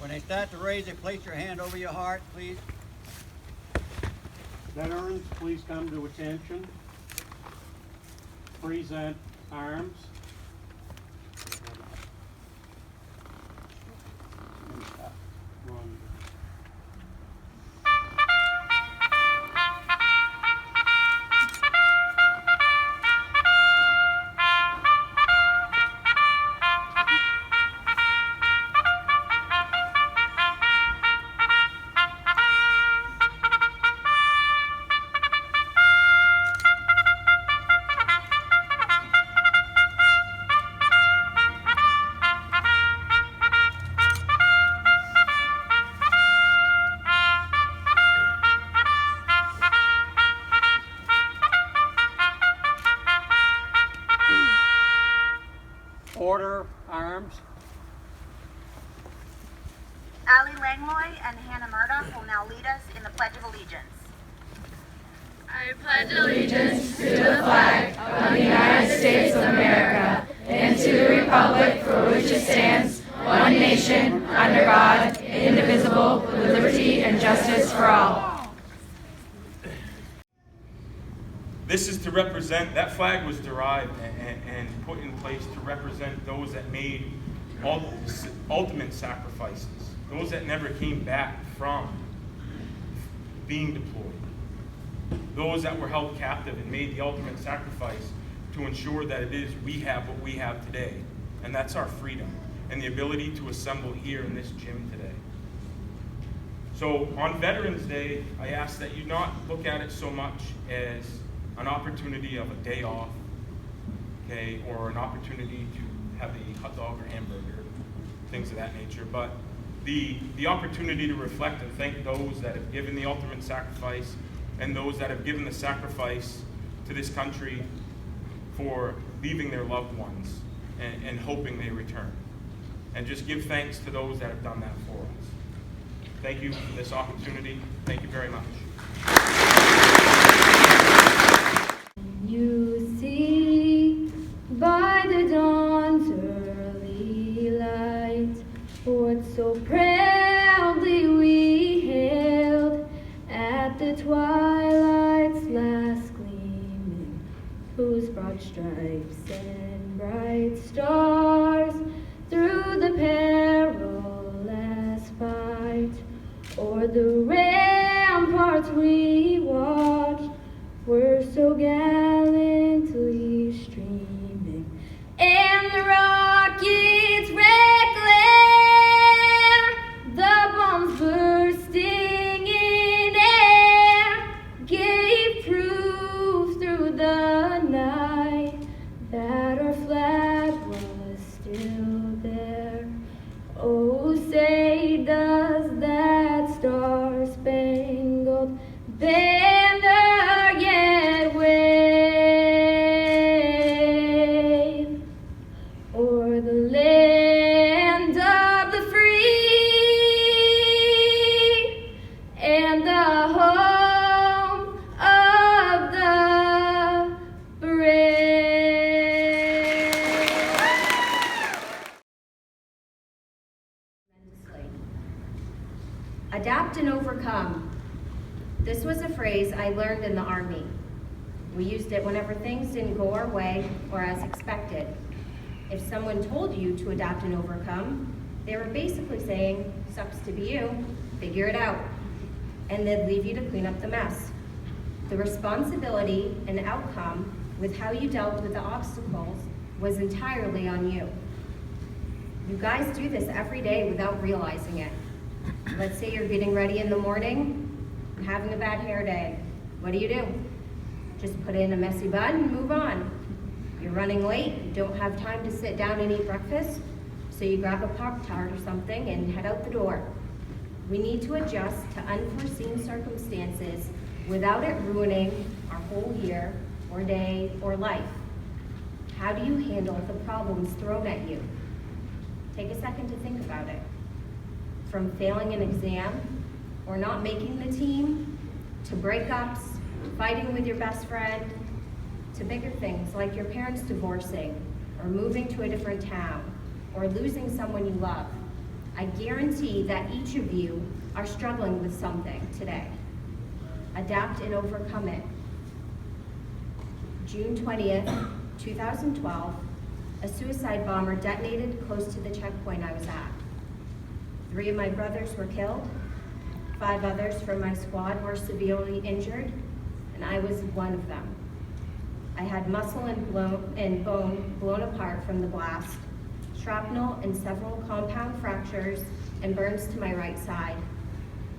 When they start to raise it, place your hand over your heart, please. Veterans, please come to attention. Present arms. One. Order, arms. Ali Langloy and Hannah Murdoch will now lead us in the Pledge of Allegiance. I pledge allegiance to the flag of the United States of America and to the republic for which it stands, one nation, under God, indivisible, with liberty and justice for all. This is to represent, that flag was derived and put in place to represent those that made ultimate sacrifices, those that never came back from being deployed, those that were held captive and made the ultimate sacrifice to ensure that it is we have what we have today, and that's our freedom and the ability to assemble here in this gym today. So on Veterans Day, I ask that you not look at it so much as an opportunity of a day off, okay, or an opportunity to have a hot dog or hamburger, things of that nature, but the opportunity to reflect and thank those that have given the ultimate sacrifice and those that have given the sacrifice to this country for leaving their loved ones and hoping they return. And just give thanks to those that have done that for us. Thank you for this opportunity. Thank you very much. You see, by the dawn's early light, what so proudly we hailed at the twilight's last gleaming, whose broad stripes and bright stars through the perilous fight o'er the ramparts we watched were so gallantly streaming, and the rockets' red glare, the bombs bursting in air, gave proof through the night that our flag was still there. Oh, say does that star-spangled banner yet wave o'er the land of the free and the home of the brave. Adapt and overcome. This was a phrase I learned in the Army. We used it whenever things didn't go our way or as expected. If someone told you to adapt and overcome, they were basically saying, sucks to be you, figure it out. And they'd leave you to clean up the mess. The responsibility and outcome with how you dealt with the obstacles was entirely on you. You guys do this every day without realizing it. Let's say you're getting ready in the morning, having a bad hair day. What do? Just put in a messy bun and move on. You're running late, you don't have time to sit down and eat breakfast, so you grab a Pop-Tart or something and head out the door. We need to adjust to unforeseen circumstances without it ruining our whole year or day or life. How do you handle the problems thrown at you? Take a second to think about it. From failing an exam, or not making the team, to breakups, fighting with your best friend, to bigger things like your parents divorcing, or moving to a different town, or losing someone you love. I guarantee that each of you are struggling with something today. Adapt and overcome it. June 20th, 2012, a suicide bomber detonated close to the checkpoint I was at. 3 of my brothers were killed, 5 others from my squad were severely injured, and I was one of them. I had muscle and bone blown apart from the blast, shrapnel and several compound fractures and burns to my right side.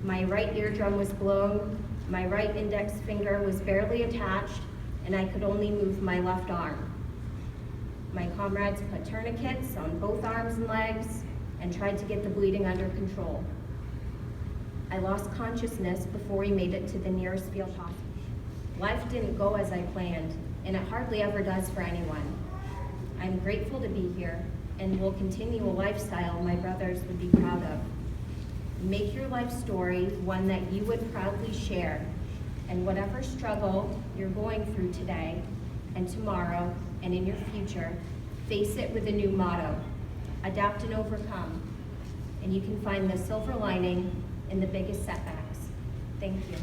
My right eardrum was blown, my right index finger was barely attached, and I could only move my left arm. My comrades put tourniquets on both arms and legs and tried to get the bleeding under control. I lost consciousness before we made it to the nearest field hospital. Life didn't go as I planned, and it hardly ever does for anyone. I'm grateful to be here and will continue a lifestyle my brothers would be proud of. Make your life story one that you would proudly share, and whatever struggle you're going through today and tomorrow and in your future, face it with a new motto: adapt and overcome. And you can find the silver lining in the biggest setbacks. Thank you.